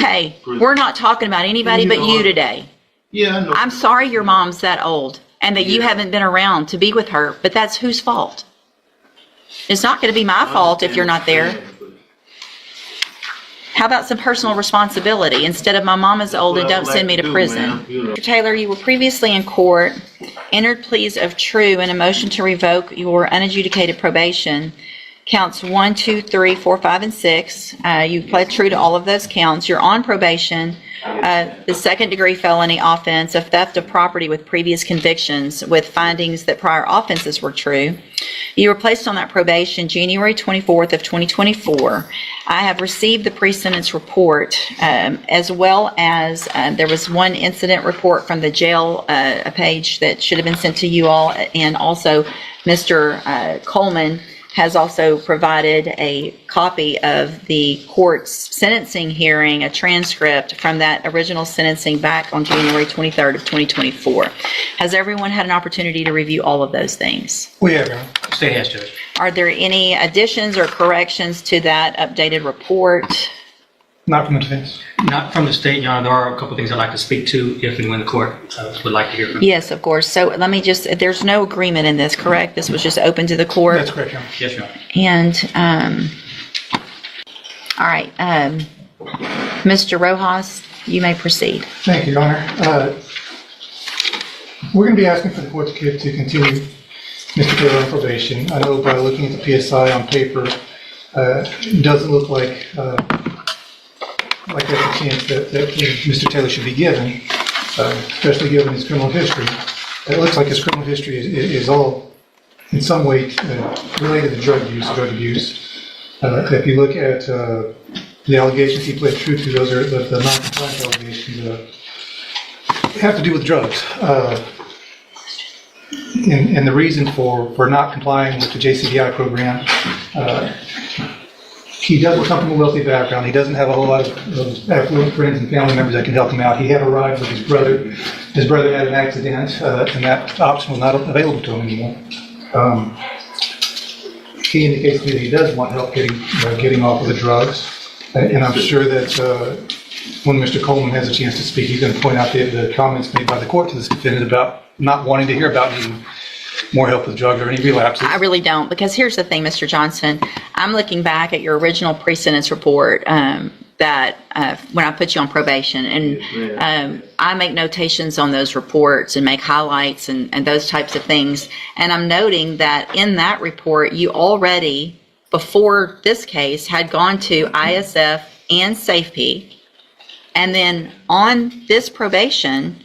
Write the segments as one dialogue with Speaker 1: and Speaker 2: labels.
Speaker 1: Hey, we're not talking about anybody but you today.
Speaker 2: Yeah, I know.
Speaker 1: I'm sorry your mom's that old and that you haven't been around to be with her, but that's whose fault? It's not going to be my fault if you're not there. How about some personal responsibility instead of my mom is old and don't send me to prison? Mr. Taylor, you were previously in court, entered pleas of true and a motion to revoke your unadjudicated probation. Counts 1, 2, 3, 4, 5, and 6. You pled true to all of those counts. You're on probation. The second-degree felony offense of theft of property with previous convictions with findings that prior offenses were true. You were placed on that probation January 24th of 2024. I have received the pre-sentence report as well as there was one incident report from the jail, a page that should have been sent to you all, and also Mr. Coleman has also provided a copy of the court's sentencing hearing, a transcript from that original sentencing back on January 23rd of 2024. Has everyone had an opportunity to review all of those things?
Speaker 3: We have, Your Honor. State has, Judge.
Speaker 1: Are there any additions or corrections to that updated report?
Speaker 3: Not from the defense.
Speaker 4: Not from the state, Your Honor. There are a couple of things I'd like to speak to if and when the court would like to hear from.
Speaker 1: Yes, of course. So let me just, there's no agreement in this, correct? This was just open to the court?
Speaker 3: That's correct, Your Honor.
Speaker 4: Yes, Your Honor.
Speaker 1: And, all right, Mr. Rojas, you may proceed.
Speaker 3: Thank you, Your Honor. We're going to be asking for the court to continue Mr. Taylor on probation. I know by looking at the PSI on paper, it doesn't look like there's a chance that Mr. Taylor should be given, especially given his criminal history. It looks like his criminal history is all in some way related to drug abuse. If you look at the allegations he pled true to, those are the non-compliance allegations have to do with drugs. And the reason for not complying with the JCBI program, he doesn't come from a wealthy background. He doesn't have a whole lot of affluent friends and family members that can help him out. He had a ride with his brother. His brother had an accident, and that option was not available to him anymore. He indicates to me that he does want help getting off of the drugs, and I'm sure that when Mr. Coleman has a chance to speak, he's going to point out the comments made by the court to this defendant about not wanting to hear about needing more help with drugs or any relapses.
Speaker 1: I really don't, because here's the thing, Mr. Johnson. I'm looking back at your original pre-sentence report that when I put you on probation, and I make notations on those reports and make highlights and those types of things. And I'm noting that in that report, you already, before this case, had gone to ISF and SafeP. And then on this probation,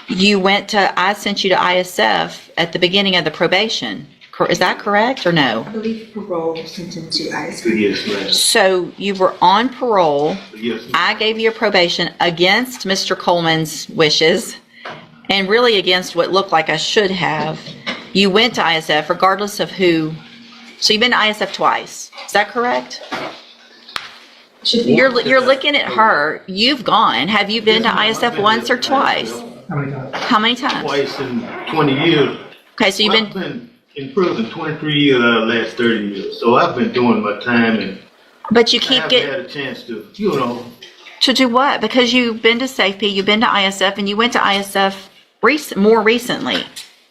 Speaker 1: I sent you to ISF at the beginning of the probation. Is that correct or no?
Speaker 5: I believe parole was sent into ISF.
Speaker 2: Yes, ma'am.
Speaker 1: So you were on parole.
Speaker 2: Yes, ma'am.
Speaker 1: I gave you a probation against Mr. Coleman's wishes and really against what looked like I should have. You went to ISF regardless of who. So you've been to ISF twice. Is that correct? You're looking at her. You've gone. Have you been to ISF once or twice?
Speaker 3: How many times?
Speaker 1: How many times?
Speaker 2: Twice in 20 years.
Speaker 1: Okay, so
Speaker 2: I've been in prison 23 years out of the last 30 years. So I've been doing my time, and
Speaker 1: but you
Speaker 2: I
Speaker 1: keep
Speaker 2: haven't
Speaker 1: getting
Speaker 2: had a chance to,
Speaker 1: to do what? Because you've been to SafeP, you've been to ISF, and you went to ISF more recently,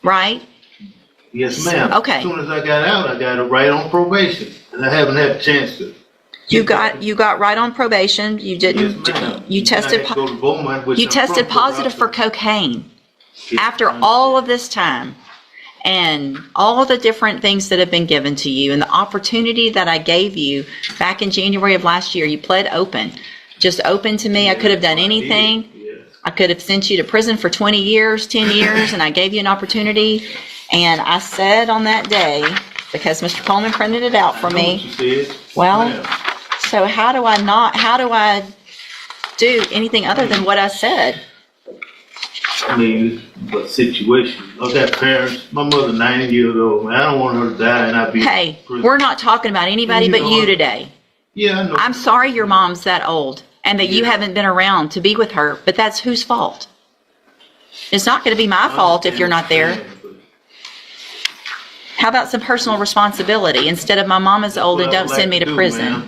Speaker 1: right?
Speaker 2: Yes, ma'am.
Speaker 1: Okay.
Speaker 2: As soon as I got out, I got it right on probation, and I haven't had a chance to.
Speaker 1: You got right on probation. You didn't.
Speaker 2: Yes, ma'am.
Speaker 1: You tested.
Speaker 2: I had to go to Beaumont with
Speaker 1: You
Speaker 2: some
Speaker 1: tested
Speaker 2: front
Speaker 1: positive for
Speaker 2: doctor.
Speaker 1: cocaine
Speaker 2: Yes,
Speaker 1: after
Speaker 2: ma'am.
Speaker 1: all of this time, and all the different things that have been given to you, and the opportunity that I gave you back in January of last year. You pled open, just open to me. I could have done anything.
Speaker 2: Yes.
Speaker 1: I could have sent you to prison for 20 years, 10 years, and I gave you an opportunity. And I said on that day, because Mr. Coleman printed it out for
Speaker 2: I know
Speaker 1: me.
Speaker 2: what you said.
Speaker 1: Well,
Speaker 2: Ma'am.
Speaker 1: so how do I do anything other than what I said?
Speaker 2: I mean, the situation. I've got parents. My mother 90 years old. Man, I don't want her to die and I be.
Speaker 1: Hey,
Speaker 2: in prison.
Speaker 1: we're not talking about anybody but you today.
Speaker 2: Yeah, I know.
Speaker 1: I'm sorry your mom's that old and that you haven't been around to be with her, but that's whose fault? It's not going to be my fault if you're not there. How about some personal responsibility instead of my mom is old and don't send me to prison?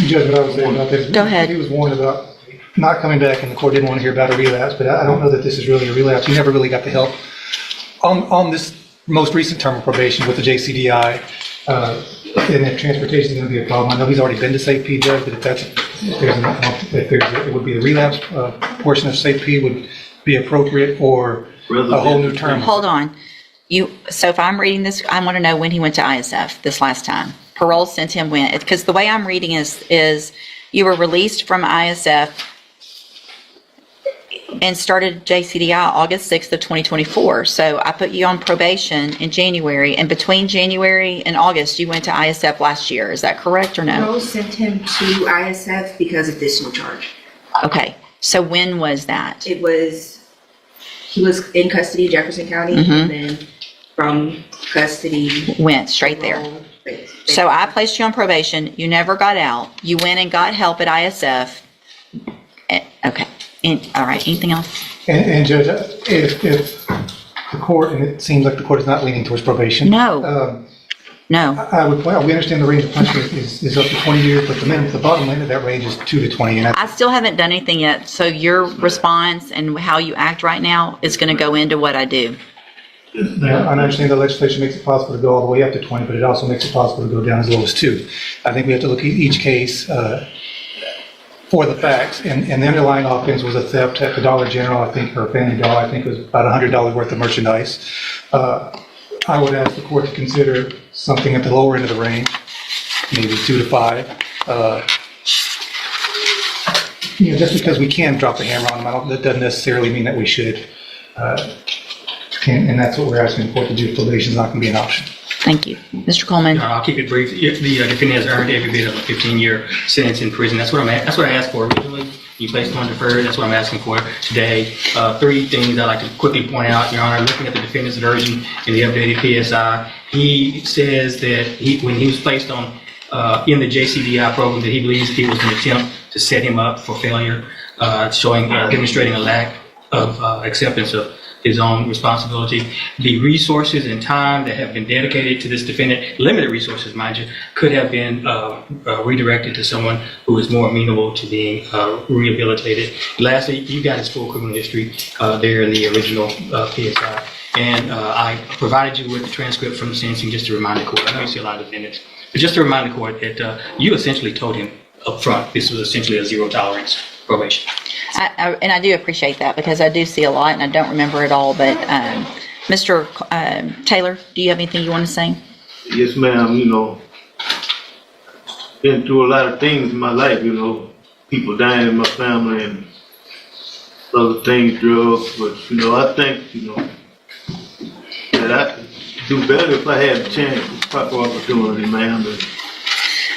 Speaker 3: Judge, what I was saying about this.
Speaker 1: Go ahead.
Speaker 3: He was warned about not coming back, and the court didn't want to hear about a relapse, but I don't know that this is really a relapse. He never really got the help. On this most recent term of probation with the JCDI, and if transportation is going to be a problem, I know he's already been to SafeP, Judge, but it would be a relapse portion of SafeP would be appropriate for a whole new term.
Speaker 1: Hold on. So if I'm reading this, I want to know when he went to ISF this last time. Parole sent him when, because the way I'm reading is you were released from ISF and started JCDI August 6th of 2024. So I put you on probation in January, and between January and August, you went to ISF last year. Is that correct or no?
Speaker 5: Parole sent him to ISF because of additional charge.
Speaker 1: Okay. So when was that?
Speaker 5: He was in custody of Jefferson County, and then from custody.
Speaker 1: Went straight there. So I placed you on probation. You never got out. You went and got help at ISF. Okay. All right. Anything else?
Speaker 3: And Judge, if the court, and it seems like the court is not leaning towards probation.
Speaker 1: No. No.
Speaker 3: I would point out, we understand the range of punishment is up to 20 years, but the bottom end of that range is 2 to 20. And
Speaker 1: I still haven't done anything yet. So your response and how you act right now is going to go into what I do.
Speaker 3: I understand the legislation makes it possible to go all the way up to 20, but it also makes it possible to go down as low as 2. I think we have to look at each case for the facts, and the underlying offense was a theft at the Dollar General, I think, or Family Dollar, I think it was about $100 worth of merchandise. I would ask the court to consider something at the lower end of the range, maybe 2 to 5. Just because we can drop the hammer on them, that doesn't necessarily mean that we should. And that's what we're asking the court to do. Probation is not going to be an option.
Speaker 1: Thank you. Mr. Coleman.
Speaker 4: I'll keep it brief. The defendant has earned every bit of a 15-year sentence in prison. That's what I asked for originally. You placed it on deferred. That's what I'm asking for today. 3 things I'd like to quickly point out, Your Honor. Looking at the defendant's version in the updated PSI, he says that when he was placed on in the JCDI program, that he believes it was an attempt to set him up for failure, demonstrating a lack of acceptance of his own responsibility. The resources and time that have been dedicated to this defendant, limited resources, mind you, could have been redirected to someone who is more amenable to being rehabilitated. Lastly, you got his full criminal history there in the original PSI. And I provided you with the transcript from the sentencing just to remind the court. I know you see a lot of defendants, but just to remind the court that you essentially told him up front this was essentially a zero tolerance probation.
Speaker 1: And I do appreciate that because I do see a lot and I don't remember it all. But Mr. Taylor, do you have anything you want to say?
Speaker 2: Yes, ma'am. Been through a lot of things in my life, people dying in my family and other things, drugs. But, I think, that I could do better if I had a chance, proper opportunity, ma'am.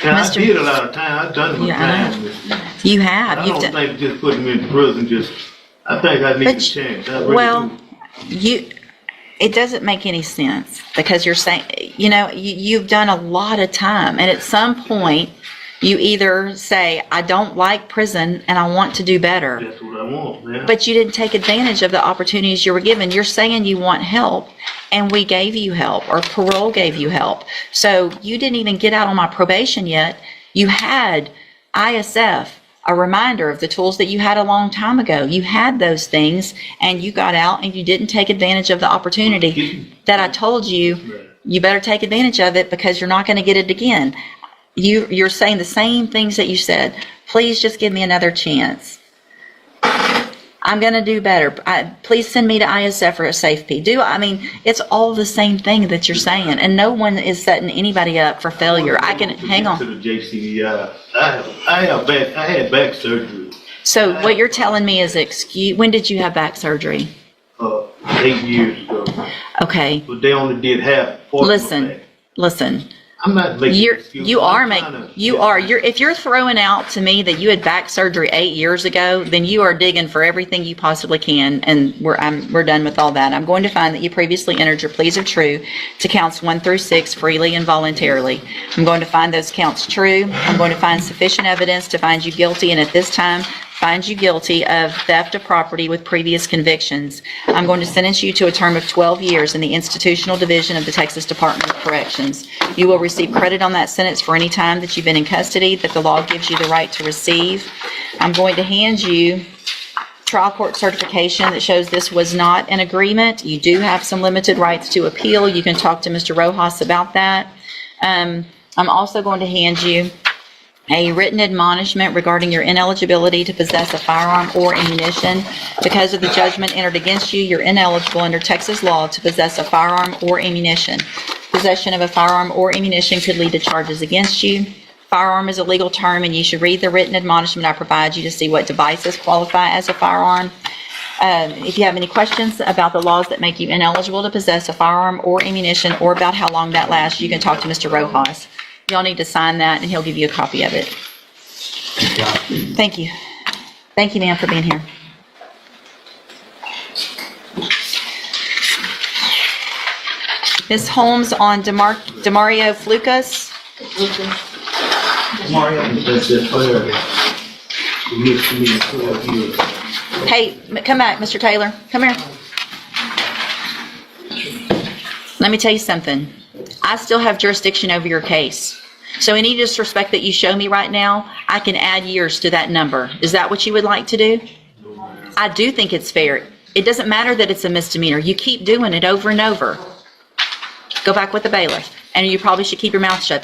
Speaker 2: And I did a lot of time. I've done my time.
Speaker 1: You have.
Speaker 2: I don't think just putting me in prison, I think I need a chance. I really do.
Speaker 1: It doesn't make any sense because you're saying, you've done a lot of time. And at some point, you either say, I don't like prison and I want to do better.
Speaker 2: That's what I want, man.
Speaker 1: But you didn't take advantage of the opportunities you were given. You're saying you want help, and we gave you help, or parole gave you help. So you didn't even get out on my probation yet. You had ISF, a reminder of the tools that you had a long time ago. You had those things, and you got out, and you didn't take advantage of the opportunity that I told you. You better take advantage of it because you're not going to get it again. You're saying the same things that you said. Please just give me another chance. I'm going to do better. Please send me to ISF or a SafeP. It's all the same thing that you're saying, and no one is setting anybody up for failure. Hang on.
Speaker 2: To the JCDI. I had back surgery.
Speaker 1: So what you're telling me is when did you have back surgery?
Speaker 2: 8 years ago.
Speaker 1: Okay.
Speaker 2: But they only did half.
Speaker 1: Listen.
Speaker 2: I'm not making excuses.
Speaker 1: If you're throwing out to me that you had back surgery 8 years ago, then you are digging for everything you possibly can, and we're done with all that. I'm going to find that you previously entered your pleas of true to counts 1 through 6 freely and voluntarily. I'm going to find those counts true. I'm going to find sufficient evidence to find you guilty, and at this time, finds you guilty of theft of property with previous convictions, I'm going to sentence you to a term of 12 years in the institutional division of the Texas Department of Corrections. You will receive credit on that sentence for any time that you've been in custody that the law gives you the right to receive. I'm going to hand you trial court certification that shows this was not an agreement. You do have some limited rights to appeal. You can talk to Mr. Rojas about that. I'm also going to hand you a written admonishment regarding your ineligibility to possess a firearm or ammunition. Because of the judgment entered against you, you're ineligible under Texas law to possess a firearm or ammunition. Possession of a firearm or ammunition could lead to charges against you. Firearm is a legal term, and you should read the written admonishment I provide you to see what devices qualify as a firearm. If you have any questions about the laws that make you ineligible to possess a firearm or ammunition, or about how long that lasts, you can talk to Mr. Rojas. Y'all need to sign that, and he'll give you a copy of it. Thank you. Thank you, ma'am, for being here. Ms. Holmes on Demario Flukas.
Speaker 2: That's it, whatever. Mixed me 12 years.
Speaker 1: Hey, come back, Mr. Taylor. Come here. Let me tell you something. I still have jurisdiction over your case. So any disrespect that you show me right now, I can add years to that number. Is that what you would like to do? I do think it's fair. It doesn't matter that it's a misdemeanor. You keep doing it over and over. Go back with the bailiff. And you probably should keep your mouth shut.